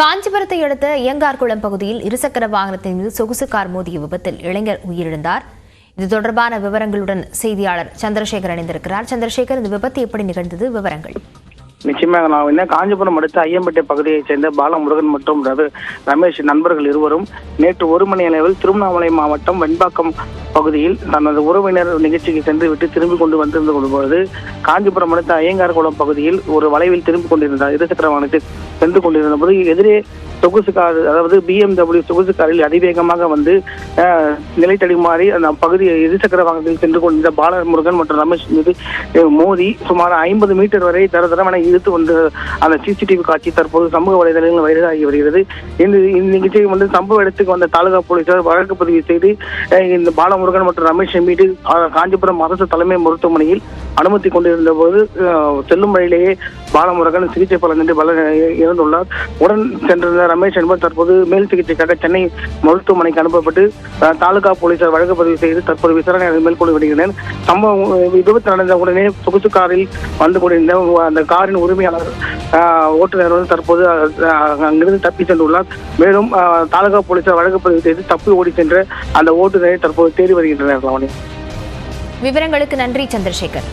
காஞ்சிபுரத்தை அடுத்த ஐயங்கார்குளம் பகுதியில் இருசக்கர வாகனத்தின் மீது சொகுசு கார் மோதிய விபத்தில் இளைஞர் உயிரிழந்தார். இது தொடர்பான விவரங்களுடன் செய்தியாளர் சந்திரசேகர் இணைந்திருக்கிறார். சந்திரசேகர், இந்த விபத்து எப்படி நிகழ்ந்தது? விவரங்கள். நிச்சயமாக நான் காஞ்சிபுரம் அடுத்த ஐயம்பேட்டை பகுதியைச் சேர்ந்த பாலமுருகன் மற்றும் ரமேஷ் நண்பர்கள் இருவரும் நேற்று 1 மணி அளவில் திருவண்ணாமலை மாவட்டம் வெண்பாக்கம் பகுதியில் தனது உறவினர் நிகழ்ச்சிக்கு சென்று விட்டு திரும்பி கொண்டு வந்திருந்த பொழுது காஞ்சிபுரம் அடுத்த ஐயங்கார்குளம் பகுதியில் ஒரு வளைவில் திரும்பிக் கொண்டிருந்தார். இருசக்கர வாகனத்தில் சென்று கொண்டிருந்த போது எதிரே சொகுசு கார், அதாவது BMW சொகுசு காரில் அதிவேகமாக வந்து நிலை தடுமாறி அந்த பகுதி இருசக்கர வாகனத்தில் சென்று கொண்டிருந்த பாலமுருகன் மற்றும் ரமேஷ் மீது மோதி சுமார் 50 மீட்டர் வரை தரதரமென இழுத்து வந்து அந்த CCTV காட்சி தற்போது சமூக வலைதளங்களில் வைரலாகி வருகிறது. இந்த நிகழ்ச்சியை வந்து சம்பவ இடத்துக்கு வந்த தாலுகா போலீசார் வழக்கு பதிவு செய்து இந்த பாலமுருகன் மற்றும் ரமேஷ் மீது காஞ்சிபுரம் அரசு தலைமை மருத்துவமனையில் அனுமதி கொண்டிருந்த போது செல்லும் வழியிலேயே பாலமுருகன் சிகிச்சை பலனின்றி இறந்துள்ளார். உடன் சென்றிருந்த ரமேஷ் என்பவர் தற்போது மேல் சிகிச்சைக்காக சென்னை மருத்துவமனைக்கு அனுப்பப்பட்டு தாலுகா போலீசார் வழக்கு பதிவு செய்து தற்போது விசாரணை மேற்கொண்டு வருகின்றனர். சம்பவம் விபத்து நடந்த உடனே சொகுசு காரில் வந்து கொண்டிருந்த அந்த காரின் உரிமையாளர் ஓட்டுநர் வந்து தற்போது அங்கிருந்து தப்பி சென்றுள்ளார். மேலும் தாலுகா போலீசார் வழக்கு பதிவு செய்து தப்பி ஓடி சென்ற அந்த ஓட்டுநரை தற்போது தேடி வருகின்றனர். விவரங்களுக்கு நன்றி சந்திரசேகர்.